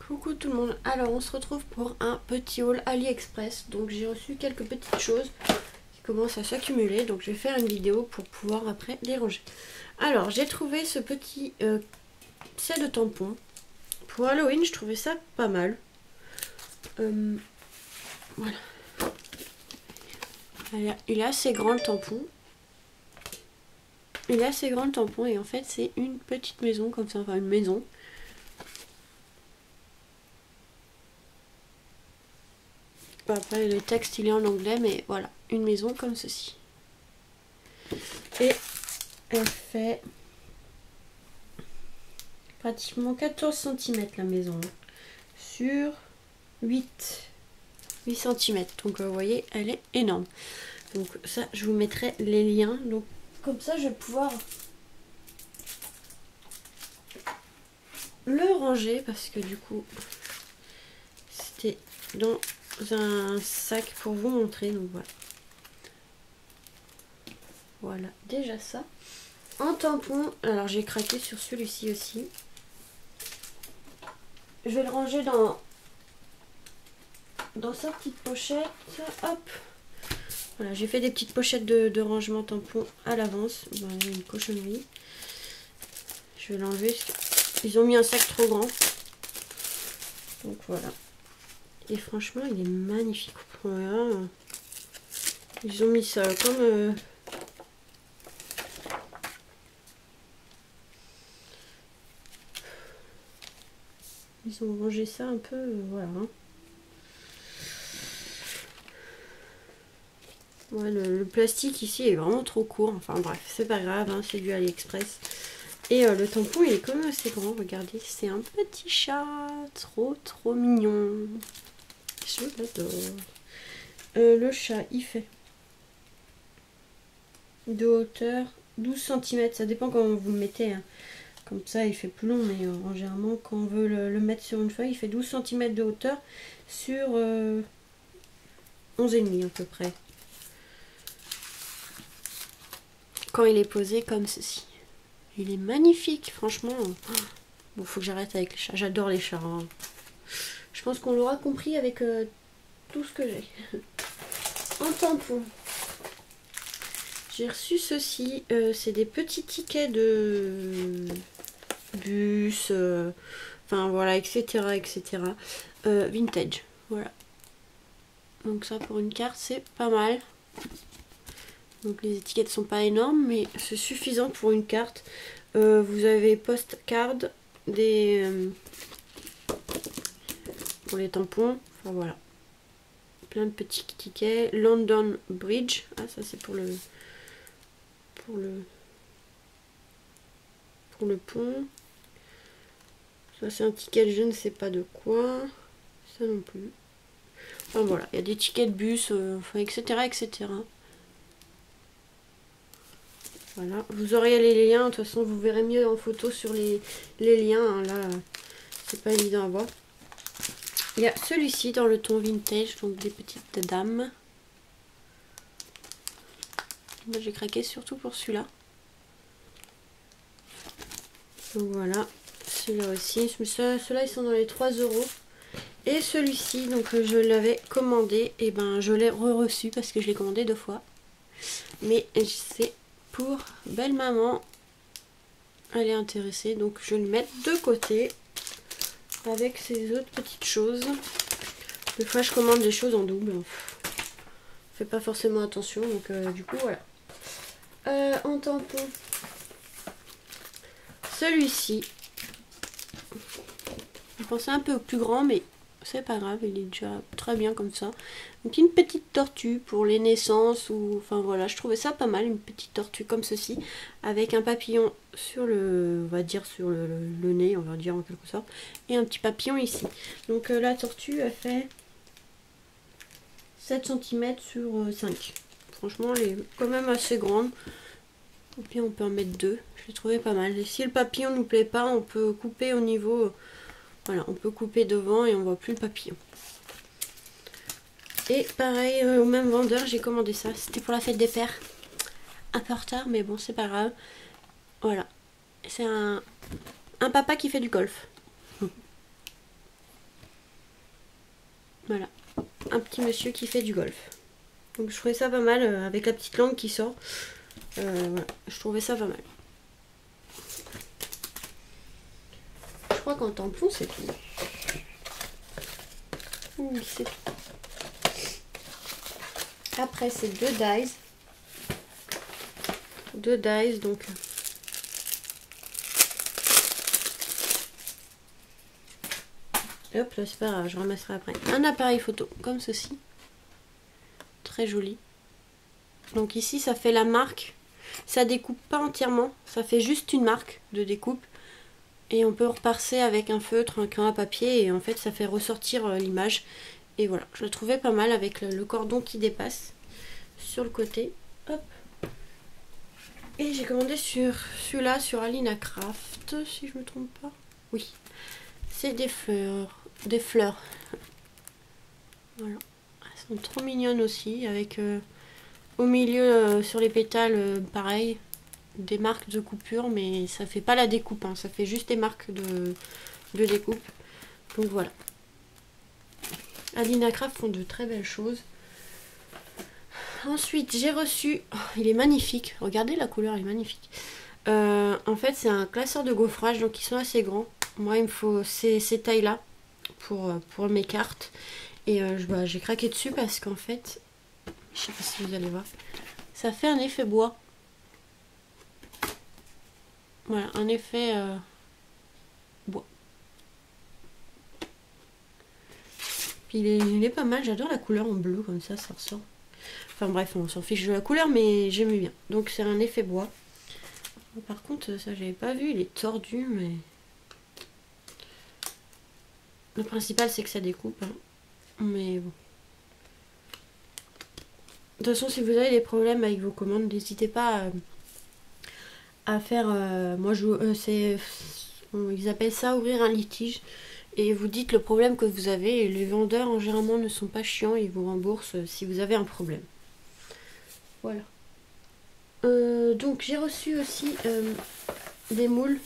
Coucou tout le monde, alors on se retrouve pour un petit haul AliExpress. Donc j'ai reçu quelques petites choses qui commencent à s'accumuler, donc je vais faire une vidéo pour pouvoir après les ranger. Alors j'ai trouvé ce petit set de tampons. Pour Halloween je trouvais ça pas mal. Voilà. Il est assez grand le tampon. Il est assez grand le tampon et en fait c'est une petite maison comme ça, enfin une maison. Après le texte il est en anglais, mais voilà, une maison comme ceci. Et elle fait pratiquement 14 cm la maison, sur 8 cm. Donc vous voyez, elle est énorme. Donc ça, je vous mettrai les liens. Donc comme ça, je vais pouvoir le ranger parce que du coup, c'était dans un sac pour vous montrer. Donc voilà. Voilà, déjà ça. En tampon, alors j'ai craqué sur celui-ci aussi. Je vais le ranger dans sa petite pochette. Hop. Voilà, j'ai fait des petites pochettes de rangement tampon à l'avance. Voilà, une cochonnerie. Je vais l'enlever. Ils ont mis un sac trop grand. Donc voilà. Et franchement, il est magnifique. Voilà. Ils ont mis ça comme... Ils ont rangé ça un peu... voilà. Ouais, le plastique ici est vraiment trop court. Enfin bref, c'est pas grave, hein, c'est du AliExpress. Et le tampon il est quand même assez grand, regardez, c'est un petit chat, trop mignon. Je l'adore. Le chat il fait de hauteur 12 cm, ça dépend comment vous le mettez. Hein. Comme ça il fait plus long, mais généralement quand on veut le mettre sur une feuille, il fait 12 cm de hauteur sur 11,5 à peu près. Quand il est posé comme ceci. Il est magnifique, franchement. Bon, faut que j'arrête avec les chats. J'adore les chats. Hein. Je pense qu'on l'aura compris avec tout ce que j'ai. En tampon, j'ai reçu ceci. C'est des petits tickets de bus, enfin voilà, etc. Vintage. Voilà. Donc ça pour une carte, c'est pas mal. Donc les étiquettes sont pas énormes, mais c'est suffisant pour une carte. Vous avez postcard, pour les tampons, enfin voilà. Plein de petits tickets. London Bridge, ah ça c'est pour le pont. Ça c'est un ticket, je ne sais pas de quoi. Ça non plus. Enfin voilà, il y a des tickets de bus, enfin etc. Voilà, vous aurez les liens, de toute façon vous verrez mieux en photo sur les liens, hein. Là c'est pas évident à voir. Il y a celui-ci dans le ton vintage, donc des petites dames. Moi j'ai craqué surtout pour celui-là. Donc voilà, celui-là aussi, ceux-là ils sont dans les 3 €. Et celui-ci, donc je l'avais commandé, et ben je l'ai re-reçu parce que je l'ai commandé 2 fois. Mais c'est pour belle maman, elle est intéressée, donc je vais le mettre de côté avec ces autres petites choses. Des fois je commande des choses en double, je fais pas forcément attention, donc du coup voilà. En tampon, celui-ci, je pensais un peu plus grand, mais c'est pas grave, il est déjà très bien comme ça. Donc une petite tortue pour les naissances, ou enfin voilà, je trouvais ça pas mal, une petite tortue comme ceci, avec un papillon sur le, on va dire sur le nez, on va dire en quelque sorte, et un petit papillon ici. Donc la tortue elle fait 7 cm sur 5. Franchement elle est quand même assez grande. Et puis on peut en mettre 2, je l'ai trouvé pas mal. Et si le papillon nous plaît pas, on peut couper au niveau... Voilà, on peut couper devant et on voit plus le papillon. Et pareil, au même vendeur, j'ai commandé ça. C'était pour la fête des pères. Un peu en retard, mais bon, c'est pas grave. Voilà. C'est un papa qui fait du golf. Voilà, un petit monsieur qui fait du golf. Donc je trouvais ça pas mal avec la petite langue qui sort. Voilà, je trouvais ça pas mal. Je crois qu'en tampon c'est tout. Oui, c'est tout. Après c'est deux dies. Deux dies donc. Hop là c'est pas grave, je ramasserai après. Un appareil photo comme ceci. Très joli. Donc ici ça fait la marque. Ça découpe pas entièrement, ça fait juste une marque de découpe. Et on peut repasser avec un feutre, un crayon à papier et en fait ça fait ressortir l'image. Et voilà, je le trouvais pas mal avec le cordon qui dépasse sur le côté. Hop. Et j'ai commandé sur celui-là sur Alina Craft, si je me trompe pas. Oui, c'est des fleurs. Des fleurs. Voilà. Elles sont trop mignonnes aussi avec au milieu sur les pétales pareil. Des marques de coupure, mais ça fait pas la découpe, hein, ça fait juste des marques de découpe. Donc voilà. Alina Craft font de très belles choses. Ensuite, j'ai reçu... Oh, il est magnifique. Regardez la couleur, elle est magnifique. En fait, c'est un classeur de gaufrage, donc ils sont assez grands. Moi, il me faut ces tailles-là pour mes cartes. Et j'ai craqué dessus parce qu'en fait, je sais pas si vous allez voir, ça fait un effet bois. Voilà, un effet bois. Puis il est pas mal, j'adore la couleur en bleu, comme ça ressort. Enfin bref, on s'en fiche de la couleur, mais j'aime bien. Donc c'est un effet bois. Par contre, ça j'avais pas vu, il est tordu, mais... Le principal c'est que ça découpe. Hein. Mais bon. De toute façon, si vous avez des problèmes avec vos commandes, n'hésitez pas à faire... moi, ils appellent ça ouvrir un litige. Et vous dites le problème que vous avez. Et les vendeurs, généralement, ne sont pas chiants. Ils vous remboursent si vous avez un problème. Voilà. Donc, j'ai reçu aussi des moules.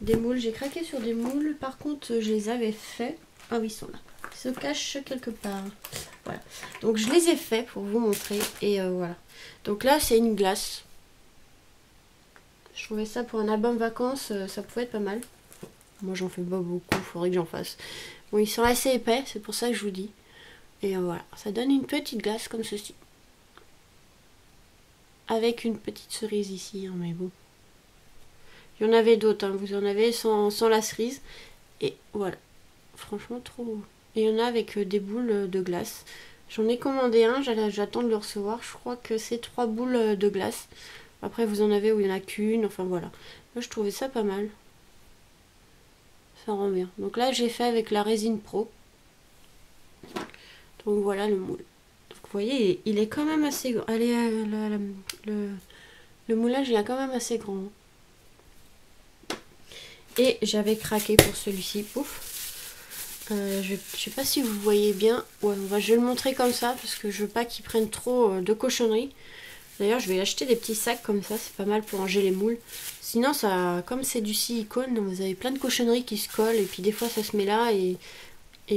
Des moules. J'ai craqué sur des moules. Par contre, je les avais faits. Ah oui, ils sont là. Ils se cachent quelque part. Voilà. Donc, je les ai faits pour vous montrer. Et voilà. Donc là, c'est une glace. Je trouvais ça pour un album vacances, ça pouvait être pas mal. Moi, j'en fais pas beaucoup, faudrait que j'en fasse. Bon, ils sont assez épais, c'est pour ça que je vous dis. Et voilà, ça donne une petite glace comme ceci. Avec une petite cerise ici, hein, mais bon. Il y en avait d'autres, hein, vous en avez sans la cerise. Et voilà, franchement trop beau. Et il y en a avec des boules de glace. J'en ai commandé un, j'attends de le recevoir. Je crois que c'est 3 boules de glace. Après, vous en avez où il n'y en a qu'une, enfin voilà. Moi, je trouvais ça pas mal. Ça rend bien. Donc là, j'ai fait avec la résine pro. Donc voilà le moule. Donc, vous voyez, il est quand même assez grand. Allez, le moulage, il est quand même assez grand. Et j'avais craqué pour celui-ci. Pouf. Je sais pas si vous voyez bien. Ouais, je vais le montrer comme ça parce que je veux pas qu'il prenne trop de cochonneries. D'ailleurs, je vais acheter des petits sacs comme ça, c'est pas mal pour ranger les moules. Sinon, ça, comme c'est du silicone, vous avez plein de cochonneries qui se collent et puis des fois ça se met là et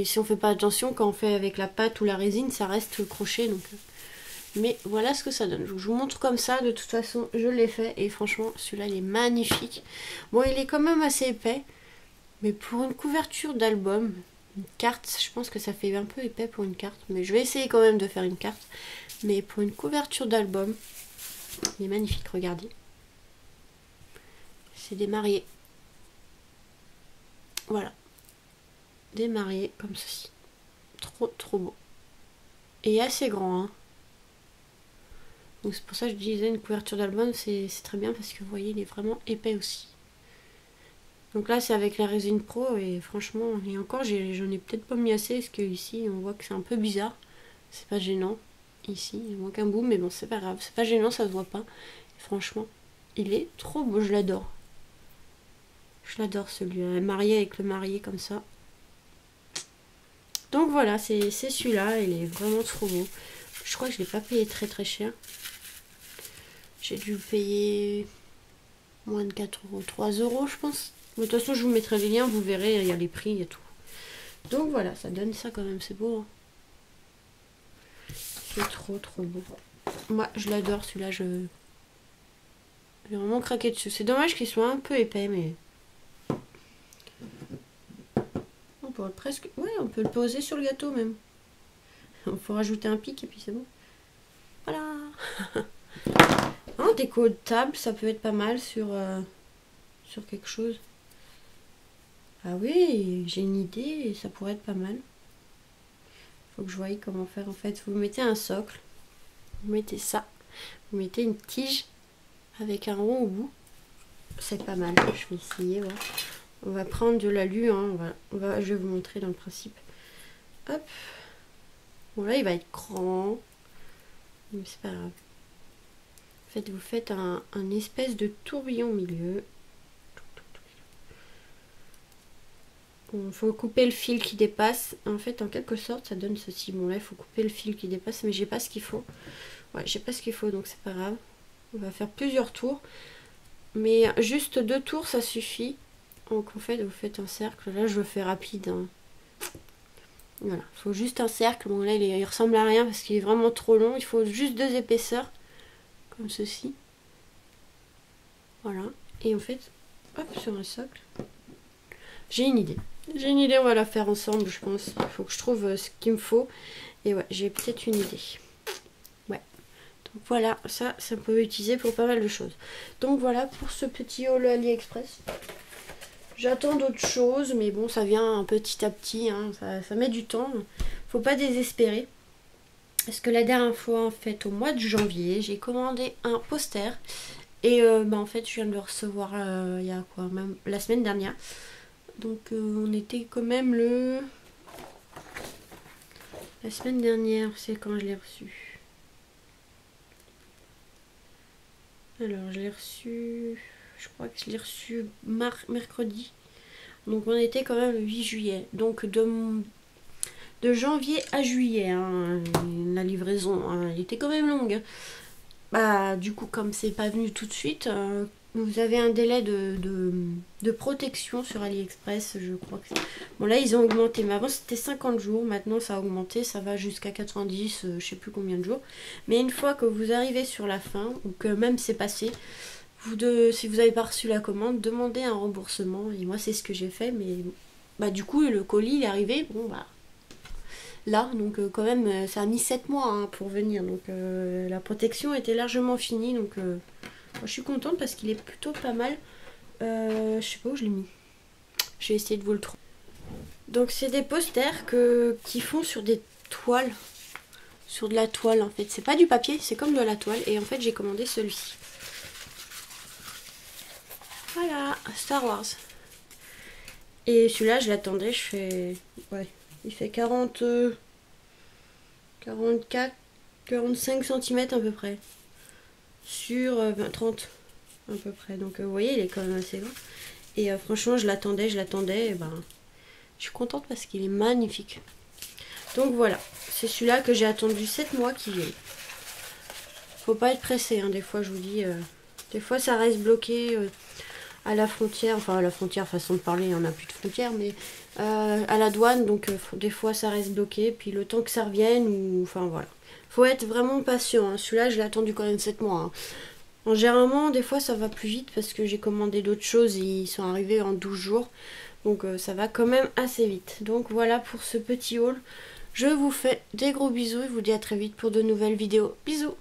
si on fait pas attention, quand on fait avec la pâte ou la résine, ça reste croché. Donc, mais voilà ce que ça donne. Je vous montre comme ça, de toute façon, je l'ai fait et franchement, celui-là, il est magnifique. Bon, il est quand même assez épais, mais pour une couverture d'album, une carte, je pense que ça fait un peu épais pour une carte, mais je vais essayer quand même de faire une carte. Mais pour une couverture d'album, il est magnifique, regardez. C'est des mariés. Voilà. Des mariés comme ceci. Trop, trop beau. Et assez grand, hein. Donc c'est pour ça que je disais une couverture d'album, c'est très bien parce que vous voyez, il est vraiment épais aussi. Donc là, c'est avec la résine pro et franchement, et encore, j'en ai peut-être pas mis assez parce que ici, on voit que c'est un peu bizarre. C'est pas gênant. Ici, il manque un bout, mais bon, c'est pas grave. C'est pas gênant, ça se voit pas. Et franchement, il est trop beau, je l'adore. Je l'adore celui-là. Marié avec le marié comme ça. Donc voilà, c'est celui-là. Il est vraiment trop beau. Je crois que je l'ai pas payé très très cher. J'ai dû le payer moins de 4 euros, 3 euros, je pense. De toute façon, je vous mettrai les liens, vous verrez, il y a les prix, il y a tout. Donc voilà, ça donne ça quand même, c'est beau. Hein. C'est trop beau. Moi, je l'adore celui-là, j'ai vraiment craqué dessus. C'est dommage qu'il soit un peu épais, mais... On pourrait presque... Ouais, on peut le poser sur le gâteau même. Il faut rajouter un pic et puis c'est bon. Voilà. Un déco de table, ça peut être pas mal sur quelque chose. Ah oui, j'ai une idée et ça pourrait être pas mal. Faut que je voie comment faire en fait. Vous mettez un socle, vous mettez ça, vous mettez une tige avec un rond au bout. C'est pas mal, je vais essayer. Ouais. On va prendre de l'alu, hein. Je vais vous montrer dans le principe. Hop. Bon là il va être grand, mais c'est pas grave. En fait, vous faites un espèce de tourbillon au milieu. Il faut couper le fil qui dépasse. En fait, en quelque sorte, ça donne ceci. Bon, là, il faut couper le fil qui dépasse, mais j'ai pas ce qu'il faut. Ouais, j'ai pas ce qu'il faut, donc c'est pas grave. On va faire plusieurs tours. Mais juste 2 tours, ça suffit. Donc, en fait, vous faites un cercle. Là, je le fais rapide. Hein. Voilà, il faut juste un cercle. Bon, là, il ressemble à rien parce qu'il est vraiment trop long. Il faut juste 2 épaisseurs. Comme ceci. Voilà. Et en fait, hop, sur un socle. J'ai une idée. J'ai une idée, on va la faire ensemble, je pense. Il faut que je trouve ce qu'il me faut. Et ouais, j'ai peut-être une idée. Ouais. Donc voilà, ça peut être utilisé pour pas mal de choses. Donc voilà pour ce petit haul AliExpress. J'attends d'autres choses, mais bon, ça vient petit à petit. Hein, ça met du temps. Faut pas désespérer. Parce que la dernière fois, en fait, au mois de janvier, j'ai commandé un poster. Et en fait, je viens de le recevoir il y a quoi, même la semaine dernière. Donc on était quand même la semaine dernière, c'est quand je l'ai reçu. Alors je l'ai reçu, je crois que je l'ai reçu mercredi. Donc on était quand même le 8 juillet. Donc de janvier à juillet, hein, la livraison, hein, elle était quand même longue. Bah du coup comme c'est pas venu tout de suite... vous avez un délai de protection sur AliExpress, je crois que... Bon là ils ont augmenté, mais avant c'était 50 jours, maintenant ça a augmenté, ça va jusqu'à 90, je sais plus combien de jours. Mais une fois que vous arrivez sur la fin, ou que même c'est passé, si vous n'avez pas reçu la commande, demandez un remboursement. Et moi c'est ce que j'ai fait, mais bah du coup le colis il est arrivé, bon bah... Là, donc quand même, ça a mis 7 mois hein, pour venir, donc la protection était largement finie, donc... je suis contente parce qu'il est plutôt pas mal. Je sais pas où je l'ai mis. Je vais essayer de vous le trouver. Donc c'est des posters qui font sur des toiles. Sur de la toile en fait. C'est pas du papier, c'est comme de la toile. Et en fait j'ai commandé celui-ci. Voilà, Star Wars. Et celui-là je l'attendais, je fais... Ouais, il fait 44, 45 cm à peu près. Sur 30 à peu près. Donc vous voyez, il est quand même assez grand. Et franchement, je l'attendais. Et ben, je suis contente parce qu'il est magnifique. Donc voilà, c'est celui-là que j'ai attendu 7 mois qui vient. Faut pas être pressé, hein, des fois je vous dis. Des fois ça reste bloqué à la frontière. Enfin, à la frontière, façon de parler, il n'y en a plus de frontière, mais à la douane. Donc des fois ça reste bloqué. Puis le temps que ça revienne, ou enfin voilà. Faut être vraiment patient. Hein. Celui-là, je l'ai attendu quand même 7 mois. Hein. Généralement, des fois, ça va plus vite parce que j'ai commandé d'autres choses et ils sont arrivés en 12 jours. Donc, ça va quand même assez vite. Donc, voilà pour ce petit haul. Je vous fais des gros bisous et vous dis à très vite pour de nouvelles vidéos. Bisous!